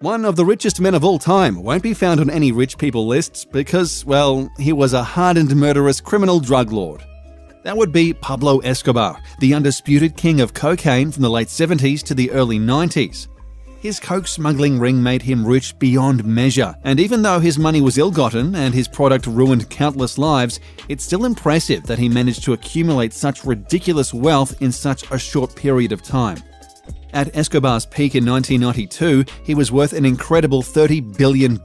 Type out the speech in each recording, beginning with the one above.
One of the richest men of all time won't be found on any rich people lists because, well, he was a hardened murderous criminal drug lord. That would be Pablo Escobar, the undisputed king of cocaine from the late 70s to the early 90s. His coke smuggling ring made him rich beyond measure, and even though his money was ill-gotten and his product ruined countless lives, it's still impressive that he managed to accumulate such ridiculous wealth in such a short period of time. At Escobar's peak in 1992, he was worth an incredible $30 billion.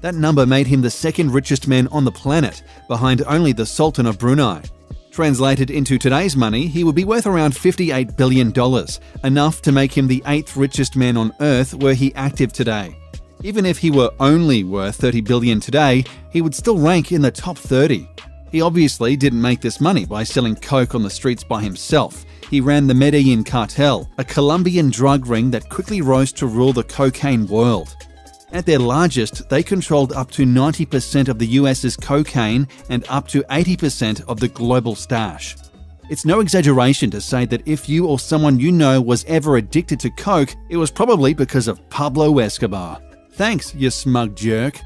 That number made him the second richest man on the planet, behind only the Sultan of Brunei. Translated into today's money, he would be worth around $58 billion, enough to make him the 8th richest man on Earth were he active today. Even if he were only worth $30 billion today, he would still rank in the top 30. He obviously didn't make this money by selling coke on the streets by himself. He ran the Medellin cartel, a Colombian drug ring that quickly rose to rule the cocaine world. At their largest, they controlled up to 90% of the US's cocaine and up to 80% of the global stash. It's no exaggeration to say that if you or someone you know was ever addicted to coke, it was probably because of Pablo Escobar. Thanks, you smug jerk.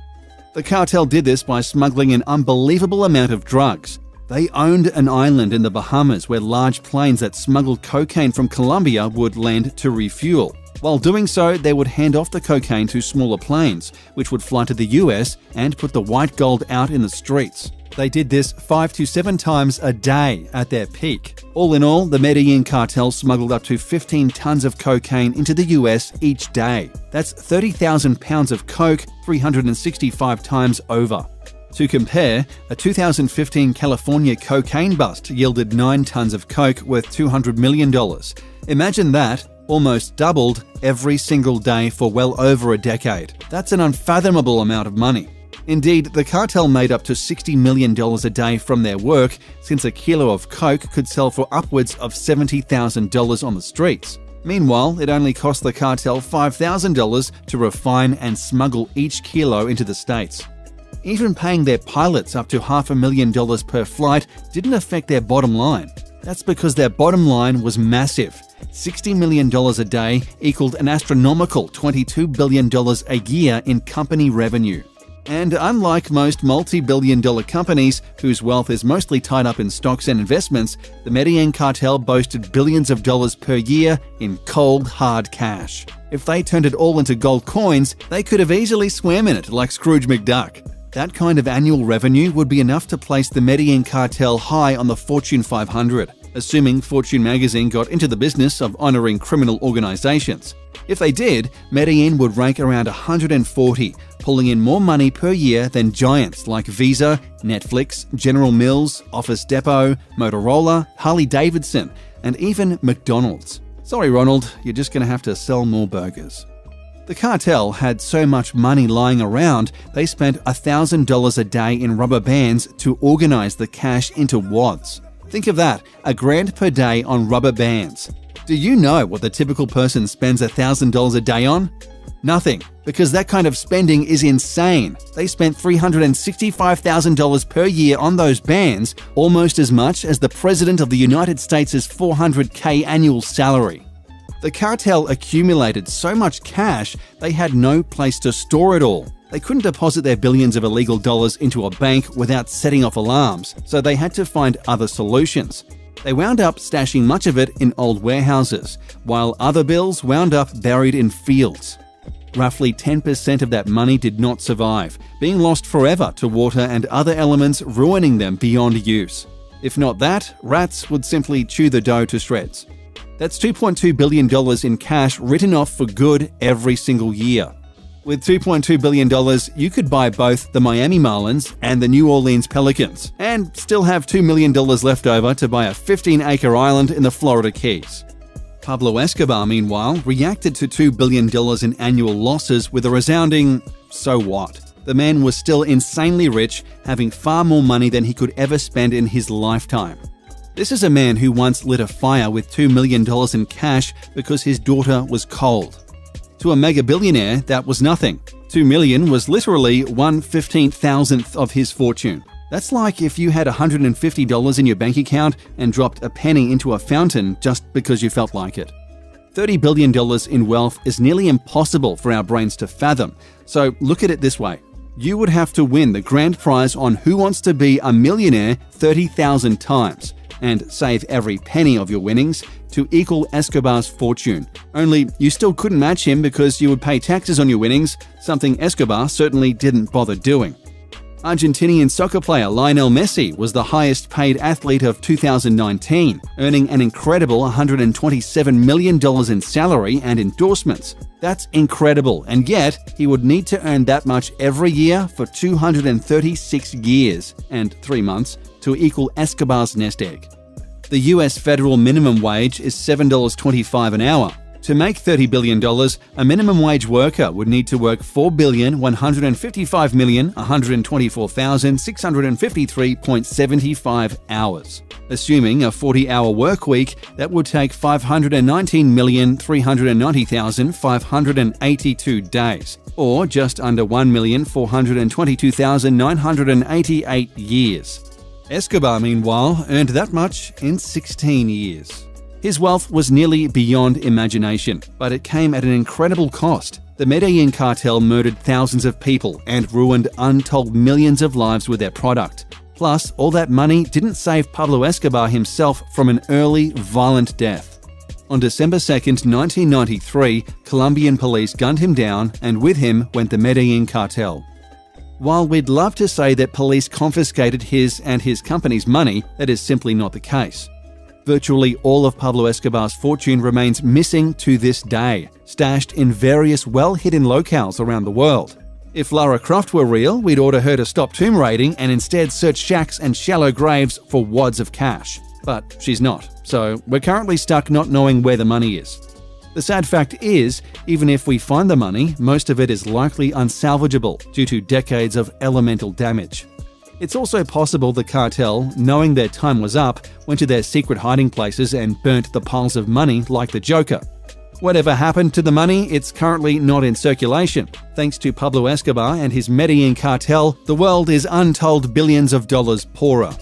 The cartel did this by smuggling an unbelievable amount of drugs. They owned an island in the Bahamas where large planes that smuggled cocaine from Colombia would land to refuel. While doing so, they would hand off the cocaine to smaller planes, which would fly to the US and put the white gold out in the streets. They did this 5 to 7 times a day at their peak. All in all, the Medellin cartel smuggled up to 15 tons of cocaine into the US each day. That's 30,000 pounds of coke 365 times over. To compare, a 2015 California cocaine bust yielded 9 tons of coke worth $200 million. Imagine that, almost doubled every single day for well over a decade. That's an unfathomable amount of money. Indeed, the cartel made up to $60 million a day from their work, since a kilo of coke could sell for upwards of $70,000 on the streets. Meanwhile, it only cost the cartel $5,000 to refine and smuggle each kilo into the States. Even paying their pilots up to $500,000 per flight didn't affect their bottom line. That's because their bottom line was massive. $60 million a day equaled an astronomical $22 billion a year in company revenue. And unlike most multi-billion-dollar companies, whose wealth is mostly tied up in stocks and investments, the Medellin cartel boasted billions of dollars per year in cold, hard cash. If they turned it all into gold coins, they could have easily swam in it like Scrooge McDuck. That kind of annual revenue would be enough to place the Medellin cartel high on the Fortune 500, assuming Fortune magazine got into the business of honoring criminal organizations. If they did, Medellin would rank around 140, pulling in more money per year than giants like Visa, Netflix, General Mills, Office Depot, Motorola, Harley-Davidson, and even McDonald's. Sorry, Ronald, you're just going to have to sell more burgers. The cartel had so much money lying around, they spent $1,000 a day in rubber bands to organize the cash into wads. Think of that, $1,000 per day on rubber bands. Do you know what the typical person spends $1,000 a day on? Nothing, because that kind of spending is insane. They spent $365,000 per year on those bands, almost as much as the President of the United States' $400K annual salary. The cartel accumulated so much cash, they had no place to store it all. They couldn't deposit their billions of illegal dollars into a bank without setting off alarms, so they had to find other solutions. They wound up stashing much of it in old warehouses, while other bills wound up buried in fields. Roughly 10% of that money did not survive, being lost forever to water and other elements, ruining them beyond use. If not that, rats would simply chew the dough to shreds. That's $2.2 billion in cash written off for good every single year. With $2.2 billion, you could buy both the Miami Marlins and the New Orleans Pelicans, and still have $2 million left over to buy a 15-acre island in the Florida Keys. Pablo Escobar, meanwhile, reacted to $2 billion in annual losses with a resounding, "So what?" The man was still insanely rich, having far more money than he could ever spend in his lifetime. This is a man who once lit a fire with $2 million in cash because his daughter was cold. To a mega billionaire, that was nothing. $2 million was literally 1/15,000th of his fortune. That's like if you had $150 in your bank account and dropped a penny into a fountain just because you felt like it. $30 billion in wealth is nearly impossible for our brains to fathom, so look at it this way. You would have to win the grand prize on Who Wants to Be a Millionaire 30,000 times and save every penny of your winnings to equal Escobar's fortune. Only you still couldn't match him because you would pay taxes on your winnings, something Escobar certainly didn't bother doing. Argentinian soccer player Lionel Messi was the highest paid athlete of 2019, earning an incredible $127 million in salary and endorsements. That's incredible, and yet he would need to earn that much every year for 236 years and 3 months to equal Escobar's nest egg. The US federal minimum wage is $7.25 an hour. To make $30 billion, a minimum wage worker would need to work 4,155,124,653.75 hours. Assuming a 40-hour work week, that would take 519,390,582 days, or just under 1,422,988 years. Escobar, meanwhile, earned that much in 16 years. His wealth was nearly beyond imagination, but it came at an incredible cost. The Medellin cartel murdered thousands of people and ruined untold millions of lives with their product. Plus, all that money didn't save Pablo Escobar himself from an early, violent death. On December 2, 1993, Colombian police gunned him down, and with him went the Medellin cartel. While we'd love to say that police confiscated his and his company's money, that is simply not the case. Virtually all of Pablo Escobar's fortune remains missing to this day, stashed in various well-hidden locales around the world. If Lara Croft were real, we'd order her to stop tomb raiding and instead search shacks and shallow graves for wads of cash. But she's not, so we're currently stuck not knowing where the money is. The sad fact is, even if we find the money, most of it is likely unsalvageable due to decades of elemental damage. It's also possible the cartel, knowing their time was up, went to their secret hiding places and burnt the piles of money like the Joker. Whatever happened to the money, it's currently not in circulation. Thanks to Pablo Escobar and his Medellin cartel, the world is untold billions of dollars poorer.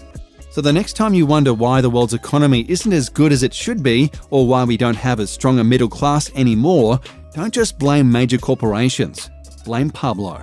So the next time you wonder why the world's economy isn't as good as it should be, or why we don't have as strong a middle class anymore, don't just blame major corporations. Blame Pablo.